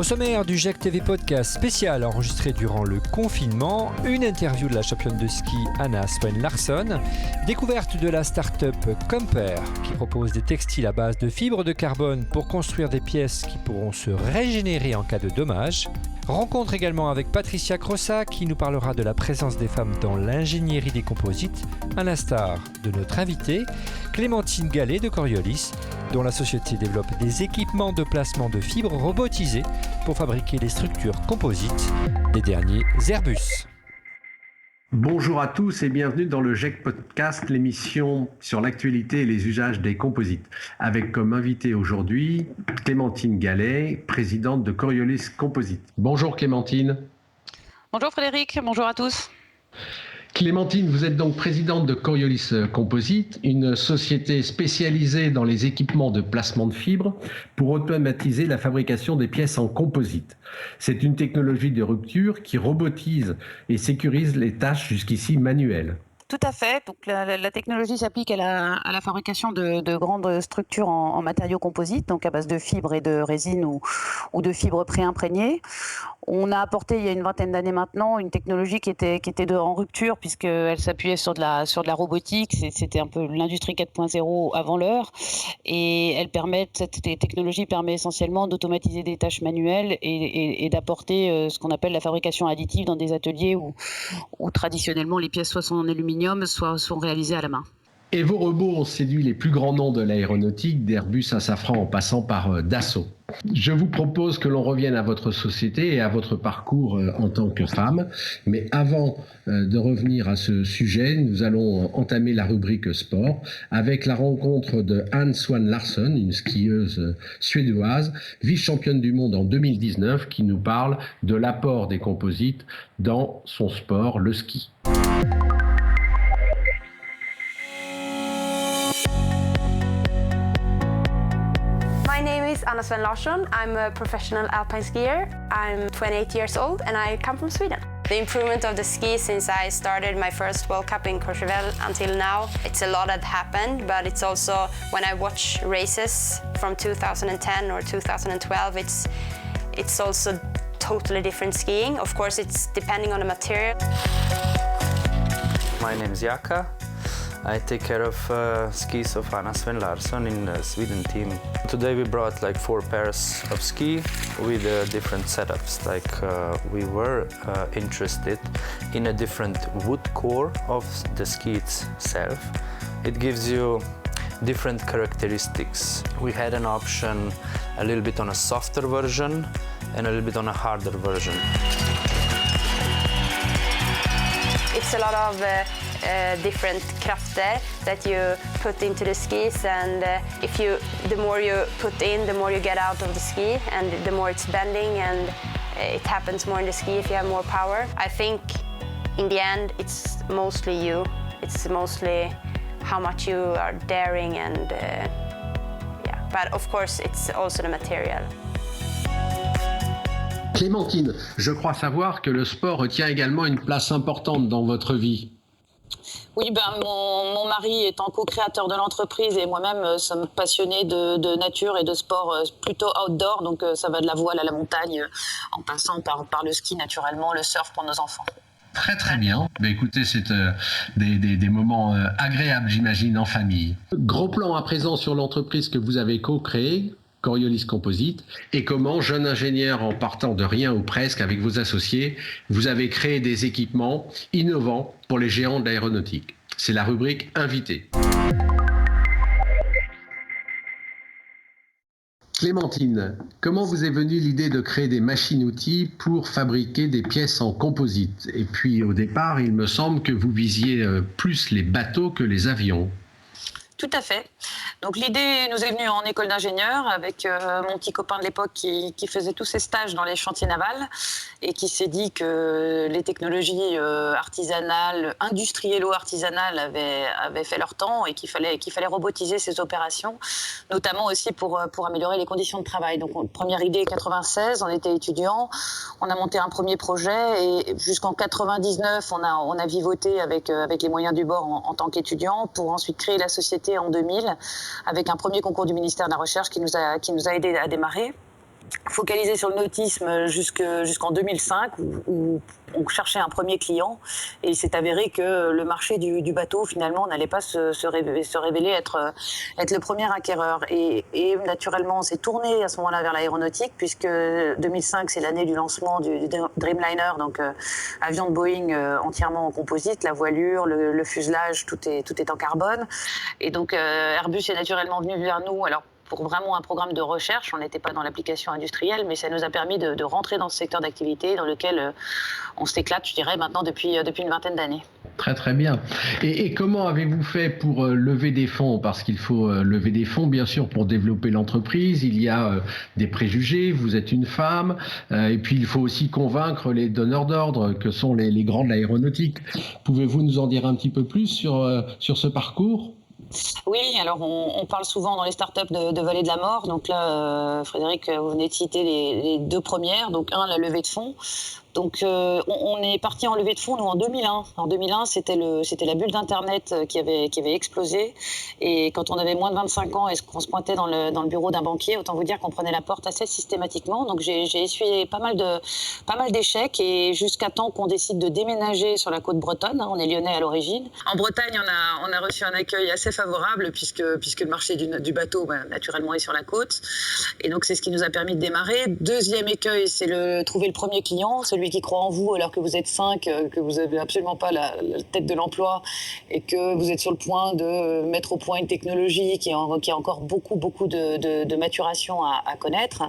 Au sommaire du GEC TV Podcast spécial enregistré durant le confinement, une interview de la championne de ski Anna Swen Larsson, découverte de la start-up Compare qui propose des textiles à base de fibres de carbone pour construire des pièces qui pourront se régénérer en cas de dommages. Rencontre également avec Patricia Crossa qui nous parlera de la présence des femmes dans l'ingénierie des composites, à l'instar de notre invitée Clémentine Gallet de Coriolis, dont la société développe des équipements de placement de fibres robotisés pour fabriquer les structures composites des derniers Airbus. Bonjour à tous et bienvenue dans le GEC Podcast, l'émission sur l'actualité et les usages des composites. Avec comme invité aujourd'hui Clémentine Gallet, présidente de Coriolis Composites. Bonjour Clémentine. Bonjour Frédéric, bonjour à tous. Clémentine, vous êtes donc présidente de Coriolis Composites, une société spécialisée dans les équipements de placement de fibres pour automatiser la fabrication des pièces en composite. C'est une technologie de rupture qui robotise et sécurise les tâches jusqu'ici manuelles. Tout à fait. Donc la technologie s'applique à la fabrication de grandes structures en matériaux composites, donc à base de fibres et de résine ou de fibres préimprégnées. On a apporté il y a une vingtaine d'années maintenant une technologie qui était en rupture puisqu'elle s'appuyait sur de la robotique. C'était un peu l'industrie 4.0 avant l'heure, et cette technologie permet essentiellement d'automatiser des tâches manuelles et d'apporter ce qu'on appelle la fabrication additive dans des ateliers où traditionnellement les pièces soit sont en aluminium, soit sont réalisées à la main. Et vos robots ont séduit les plus grands noms de l'aéronautique, d'Airbus à Safran en passant par Dassault. Je vous propose que l'on revienne à votre société et à votre parcours en tant que femme. Mais avant de revenir à ce sujet, nous allons entamer la rubrique sport avec la rencontre de Anna Swen Larsson, une skieuse suédoise, vice-championne du monde en 2019, qui nous parle de l'apport des composites dans son sport, le ski. My name is Anna Swen Larsson. I'm a professional alpine skier. I'm 28 years old and I come from Sweden. The improvement of the ski since I started my first World Cup in Courchevel until now, it's a lot that happened, but it's also when I watch races from 2010 or 2012, it's also totally different skiing. Of course, it's depending on the material. My name is Jaka. I take care of skis of Anna Swen Larsson in the Sweden team. Today we brought like 4 pairs of ski with different setups. We were interested in a different wood core of the ski itself. It gives you different characteristics. We had an option a little bit on a softer version and a little bit on a harder version. It's a lot of different krafter that you put into the skis, and the more you put in, the more you get out of the ski, and the more it's bending, and it happens more in the ski if you have more power. I think in the end it's mostly you. It's mostly how much you are daring, and but of course it's also the material. Clémentine, je crois savoir que le sport tient également une place importante dans votre vie. Oui, mon mari étant co-créateur de l'entreprise et moi-même sommes passionnés de nature et de sport plutôt outdoor, donc ça va de la voile à la montagne en passant par le ski naturellement, le surf pour nos enfants. Très très bien. Écoutez, c'est des moments agréables, j'imagine, en famille. Gros plan à présent sur l'entreprise que vous avez co-créée, Coriolis Composites, et comment, jeune ingénieur en partant de rien ou presque avec vos associés, vous avez créé des équipements innovants pour les géants de l'aéronautique. C'est la rubrique Invité. Clémentine, comment vous est venue l'idée de créer des machines-outils pour fabriquer des pièces en composite? Et puis au départ, il me semble que vous visiez plus les bateaux que les avions. Tout à fait. Donc l'idée nous est venue en école d'ingénieur avec mon petit copain de l'époque qui faisait tous ses stages dans les chantiers navals et qui s'est dit que les technologies artisanales, industriello-artisanales avaient fait leur temps et qu'il fallait robotiser ces opérations, notamment aussi pour améliorer les conditions de travail. Donc première idée 96, on était étudiants, on a monté un premier projet et jusqu'en 99 on a vivoté avec les moyens du bord en tant qu'étudiants pour ensuite créer la société en 2000 avec un premier concours du ministère de la Recherche qui nous a aidés à démarrer. focalisé sur le nautisme jusqu'en 2005 où on cherchait un premier client et il s'est avéré que le marché du bateau finalement n'allait pas se révéler être le premier acquéreur et naturellement on s'est tourné à ce moment-là vers l'aéronautique puisque 2005 c'est l'année du lancement du Dreamliner, donc avion de Boeing entièrement en composite, la voilure, le fuselage, tout est en carbone et donc Airbus est naturellement venu vers nous. Alors pour vraiment un programme de recherche, on n'était pas dans l'application industrielle, mais ça nous a permis de rentrer dans ce secteur d'activité dans lequel on s'éclate, je dirais, maintenant depuis une vingtaine d'années. Très très bien. Et comment avez-vous fait pour lever des fonds? Parce qu'il faut lever des fonds, bien sûr, pour développer l'entreprise. Il y a des préjugés, vous êtes une femme, et puis il faut aussi convaincre les donneurs d'ordre que sont les grands de l'aéronautique. Pouvez-vous nous en dire un petit peu plus sur ce parcours? Oui, alors on parle souvent dans les startups de vallée de la mort. Donc là, Frédéric, vous venez de citer les deux premières. Donc la levée de fonds. Donc on est parti en levée de fonds nous en 2001. En 2001, c'était la bulle d'internet qui avait explosé et quand on avait moins de 25 ans et qu'on se pointait dans le bureau d'un banquier, autant vous dire qu'on prenait la porte assez systématiquement. Donc j'ai essuyé pas mal d'échecs et jusqu'à temps qu'on décide de déménager sur la côte bretonne. On est lyonnais à l'origine. En Bretagne, on a reçu un accueil assez favorable puisque le marché du bateau naturellement est sur la côte et donc c'est ce qui nous a permis de démarrer. Deuxième écueil, c'est trouver le premier client, celui qui croit en vous alors que vous êtes 5, que vous n'avez absolument pas la tête de l'emploi et que vous êtes sur le point de mettre au point une technologie qui a encore beaucoup de maturation à connaître.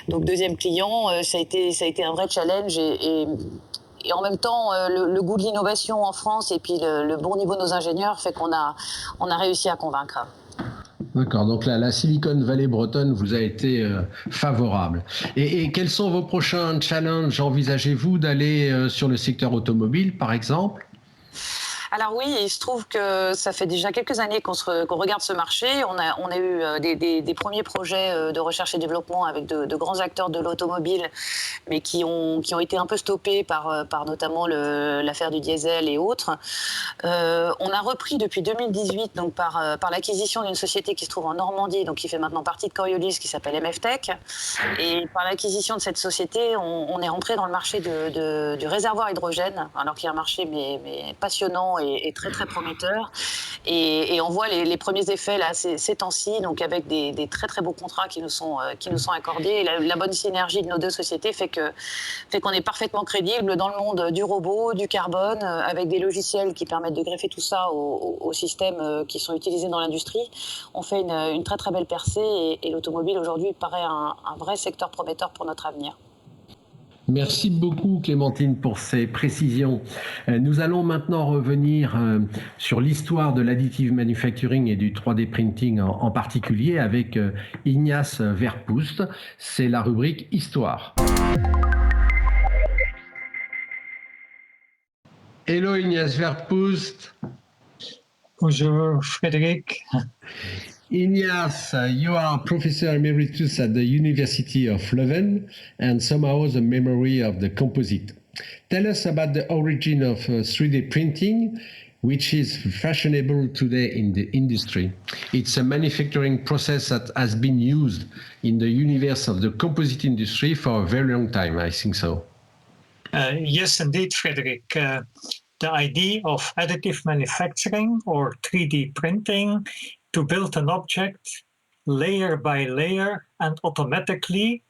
Donc deuxième client, ça a été un vrai challenge et en même temps, le goût de l'innovation en France et puis le bon niveau de nos ingénieurs fait qu'on a réussi à convaincre. D'accord, donc la Silicon Valley bretonne vous a été favorable. Et quels sont vos prochains challenges? Envisagez-vous d'aller sur le secteur automobile, par exemple? Alors oui, il se trouve que ça fait déjà quelques années qu'on regarde ce marché. On a eu des premiers projets de recherche et développement avec de grands acteurs de l'automobile, mais qui ont été un peu stoppés par notamment l'affaire du diesel et autres. On a repris depuis 2018 donc par l'acquisition d'une société qui se trouve en Normandie, donc qui fait maintenant partie de Coriolis, qui s'appelle MF Tech. Et par l'acquisition de cette société, on est rentré dans le marché du réservoir hydrogène, alors qu'il y a un marché mais passionnant et très très prometteur et on voit les premiers effets là ces temps-ci, donc avec des très très beaux contrats qui nous sont accordés et la bonne synergie de nos deux sociétés fait qu'on est parfaitement crédible dans le monde du robot, du carbone, avec des logiciels qui permettent de greffer tout ça aux systèmes qui sont utilisés dans l'industrie. On fait une très très belle percée et l'automobile aujourd'hui paraît un vrai secteur prometteur pour notre avenir. Merci beaucoup Clémentine pour ces précisions. Nous allons maintenant revenir sur l'histoire de l'additive manufacturing et du 3D printing en particulier avec Ignace Verpoust. C'est la rubrique Histoire. Hello Ignace Verpoust. Bonjour Frédéric. Ignace, you are Professor Emeritus at the University of Leuven and somehow the memory of the composite. Tell us about the origin of 3D printing, which is fashionable today in the industry. It's a manufacturing process that has been used in the universe of the composite industry for a very long time, I think so. Yes, indeed, Frederick. The idea of additive manufacturing or 3D printing to build an object layer by layer and automatically,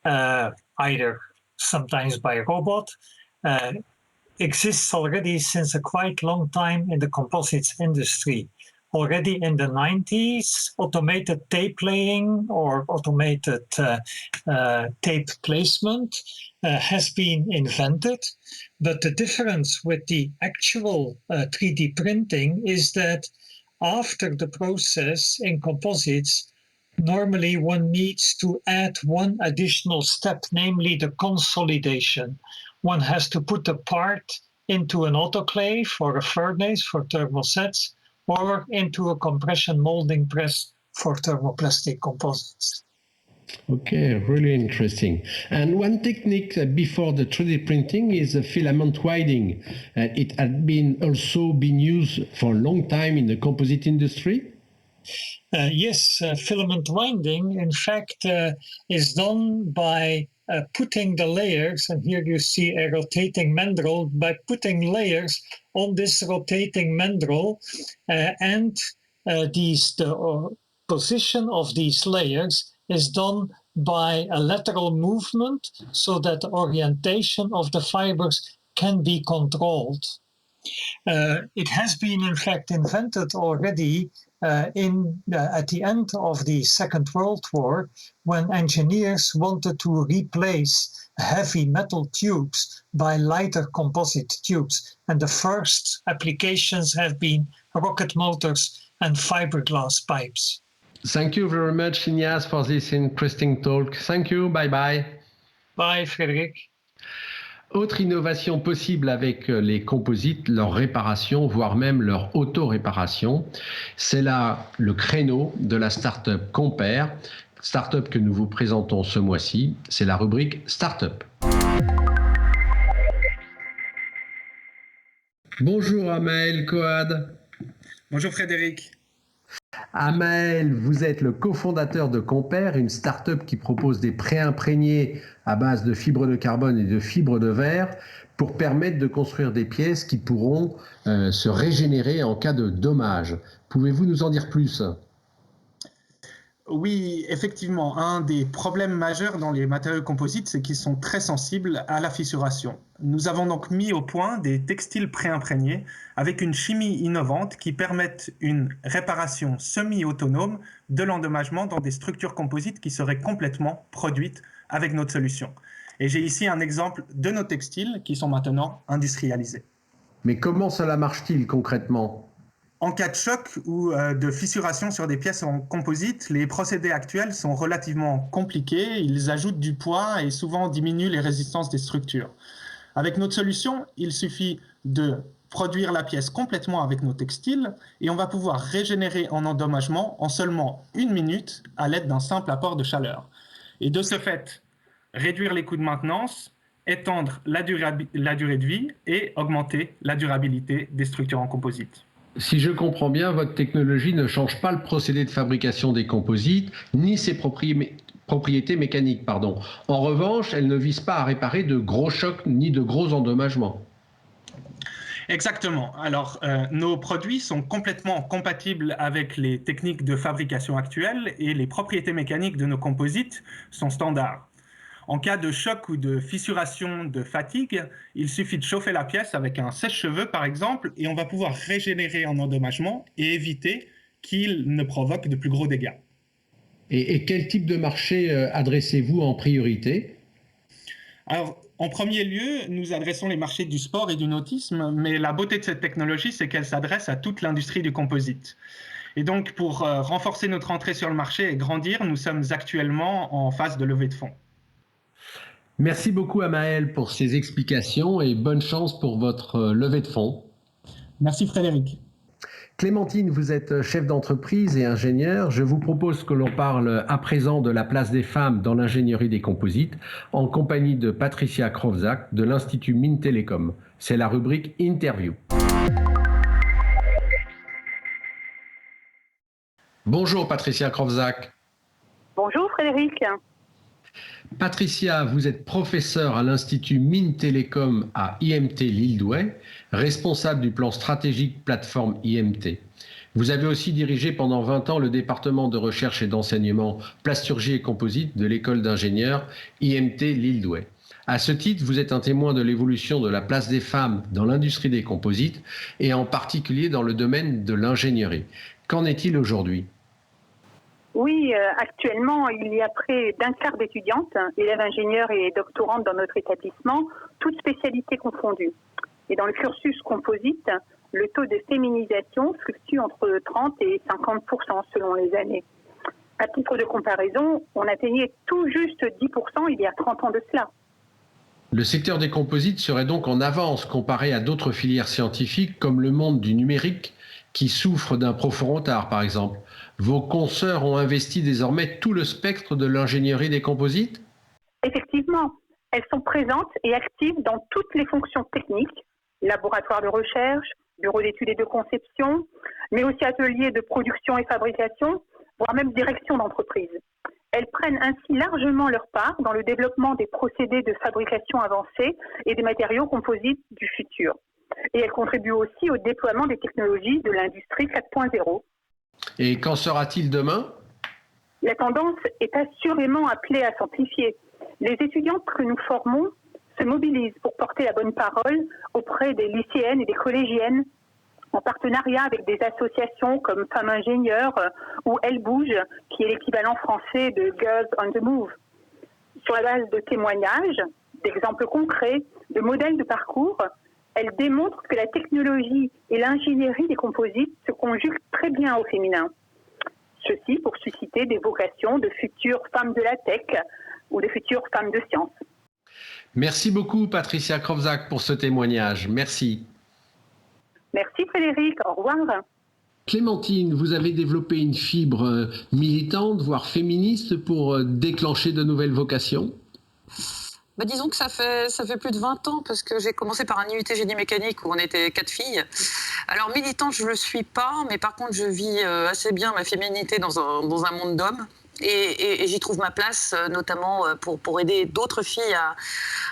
either sometimes by robot, exists already since a quite long time in the composites industry. Already in the 90s, automated tape laying or automated tape placement has been invented. But the difference with the actual 3D printing is that after the process in composites, normally one needs to add one additional step, namely the consolidation. One has to put the part into an autoclave or a furnace for thermosets or into a compression molding press for thermoplastic composites. Okay, really interesting. And one technique before the 3D printing is the filament winding. It had been also been used for a long time in the composite industry. Yes, filament winding, in fact, is done by putting the layers, and here you see a rotating mandrel, by putting layers on this rotating mandrel, and the position of these layers is done by a lateral movement so that the orientation of the fibers can be controlled. It has been, in fact, invented already at the end of the Second World War, when engineers wanted to replace heavy metal tubes by lighter composite tubes. And the first applications have been rocket motors and fiberglass pipes. Thank you very much, Ignace, for this interesting talk. Thank you. Bye-bye. Bye, Frédéric. Autre innovation possible avec les composites, leur réparation, voire même leur auto-réparation, c'est là le créneau de la start-up Compare, start-up que nous vous présentons ce mois-ci. C'est la rubrique Start-up. Bonjour Amael Coad. Bonjour Frédéric. Amael, vous êtes le cofondateur de Compare, une start-up qui propose des préimprégnés à base de fibres de carbone et de fibres de verre pour permettre de construire des pièces qui pourront se régénérer en cas de dommage. Pouvez-vous nous en dire plus ? Oui, effectivement, un des problèmes majeurs dans les matériaux composites, c'est qu'ils sont très sensibles à la fissuration. Nous avons donc mis au point des textiles préimprégnés avec une chimie innovante qui permettent une réparation semi-autonome de l'endommagement dans des structures composites qui seraient complètement produites avec notre solution. Et j'ai ici un exemple de nos textiles qui sont maintenant industrialisés. Mais comment cela marche-t-il concrètement ? En cas de choc ou de fissuration sur des pièces en composite, les procédés actuels sont relativement compliqués, ils ajoutent du poids et souvent diminuent les résistances des structures. Avec notre solution, il suffit de produire la pièce complètement avec nos textiles et on va pouvoir régénérer en endommagement en seulement 1 minute à l'aide d'un simple apport de chaleur. Et de ce fait, réduire les coûts de maintenance, étendre la durée de vie et augmenter la durabilité des structures en composite. Si je comprends bien, votre technologie ne change pas le procédé de fabrication des composites, ni ses propriétés mécaniques. En revanche, elle ne vise pas à réparer de gros chocs ni de gros endommagements. Exactement. Alors, nos produits sont complètement compatibles avec les techniques de fabrication actuelles et les propriétés mécaniques de nos composites sont standards. En cas de choc ou de fissuration de fatigue, il suffit de chauffer la pièce avec un sèche-cheveux par exemple et on va pouvoir régénérer en endommagement et éviter qu'il ne provoque de plus gros dégâts. Et quel type de marché adressez-vous en priorité ? Alors, en premier lieu, nous adressons les marchés du sport et du nautisme, mais la beauté de cette technologie, c'est qu'elle s'adresse à toute l'industrie du composite. Et donc, pour renforcer notre entrée sur le marché et grandir, nous sommes actuellement en phase de levée de fonds. Merci beaucoup Amael pour ces explications et bonne chance pour votre levée de fonds. Merci Frédéric. Clémentine, vous êtes chef d'entreprise et ingénieur. Je vous propose que l'on parle à présent de la place des femmes dans l'ingénierie des composites en compagnie de Patricia Krovzak de l'Institut Mines Télécom. C'est la rubrique Interview. Bonjour Patricia Krovzak. Bonjour Frédéric. Patricia, vous êtes professeure à l'Institut Mines Télécom à IMT Lille-Douai, responsable du plan stratégique plateforme IMT. Vous avez aussi dirigé pendant 20 ans le département de recherche et d'enseignement plasturgie et composite de l'école d'ingénieurs IMT Lille-Douai. À ce titre, vous êtes un témoin de l'évolution de la place des femmes dans l'industrie des composites et en particulier dans le domaine de l'ingénierie. Qu'en est-il aujourd'hui ? Oui, actuellement, il y a près d'un quart d'étudiantes, élèves ingénieurs et doctorantes dans notre établissement, toutes spécialités confondues. Et dans le cursus composite, le taux de féminisation fluctue entre 30 et 50% selon les années. À titre de comparaison, on atteignait tout juste 10% il y a 30 ans de cela. Le secteur des composites serait donc en avance comparé à d'autres filières scientifiques comme le monde du numérique qui souffre d'un profond retard par exemple. Vos consoeurs ont investi désormais tout le spectre de l'ingénierie des composites ? Effectivement, elles sont présentes et actives dans toutes les fonctions techniques, laboratoires de recherche, bureaux d'études et de conception, mais aussi ateliers de production et fabrication, voire même direction d'entreprise. Elles prennent ainsi largement leur part dans le développement des procédés de fabrication avancés et des matériaux composites du futur. Et elles contribuent aussi au déploiement des technologies de l'industrie 4.0. Et qu'en sera-t-il demain ? La tendance est assurément appelée à s'amplifier. Les étudiantes que nous formons se mobilisent pour porter la bonne parole auprès des lycéennes et des collégiennes, en partenariat avec des associations comme Femmes Ingénieures ou Elle Bouge, qui est l'équivalent français de Girls on the Move. Sur la base de témoignages, d'exemples concrets, de modèles de parcours, elles démontrent que la technologie et l'ingénierie des composites se conjuguent très bien au féminin. Ceci pour susciter des vocations de futures femmes de la tech ou de futures femmes de science. Merci beaucoup Patricia Krovzak pour ce témoignage. Merci. Merci Frédéric, au revoir. Clémentine, vous avez développé une fibre militante, voire féministe, pour déclencher de nouvelles vocations ? Disons que ça fait plus de 20 ans, parce que j'ai commencé par un IUT génie mécanique où on était 4 filles. Alors militante, je ne le suis pas, mais par contre je vis assez bien ma féminité dans un monde d'hommes. Et j'y trouve ma place, notamment pour aider d'autres filles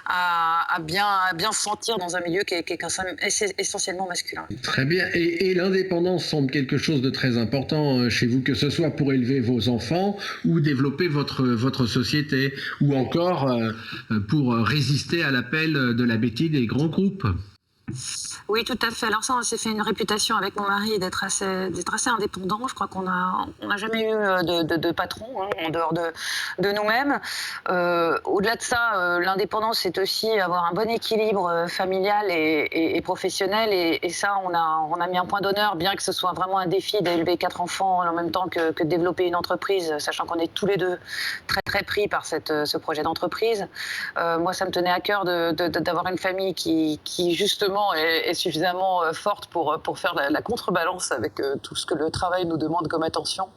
à bien se sentir dans un milieu qui est essentiellement masculin. Très bien. Et l'indépendance semble quelque chose de très important chez vous, que ce soit pour élever vos enfants ou développer votre société, ou encore pour résister à l'appel de la bêtise des grands groupes. Oui, tout à fait. Alors ça, on s'est fait une réputation avec mon mari d'être assez indépendant. Je crois qu'on n'a jamais eu de patron en dehors de nous-mêmes. Au-delà de ça, l'indépendance, c'est aussi avoir un bon équilibre familial et professionnel. Et ça, on a mis un point d'honneur, bien que ce soit vraiment un défi d'élever 4 enfants en même temps que de développer une entreprise, sachant qu'on est tous les deux très très pris par ce projet d'entreprise. Moi, ça me tenait à cœur d'avoir une famille qui justement est suffisamment forte pour faire la contrebalance avec tout ce que le travail nous demande comme attention.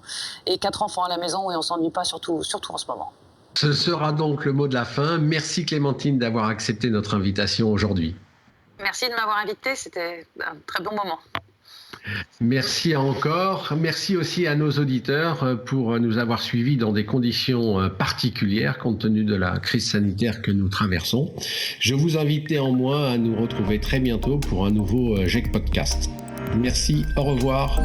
Et 4 enfants à la maison, et on ne s'ennuie pas, surtout en ce moment. Ce sera donc le mot de la fin. Merci Clémentine d'avoir accepté notre invitation aujourd'hui. Merci de m'avoir invitée, c'était un très bon moment. Merci encore. Merci aussi à nos auditeurs pour nous avoir suivis dans des conditions particulières compte tenu de la crise sanitaire que nous traversons. Je vous invite néanmoins à nous retrouver très bientôt pour un nouveau GEC Podcast. Merci, au revoir.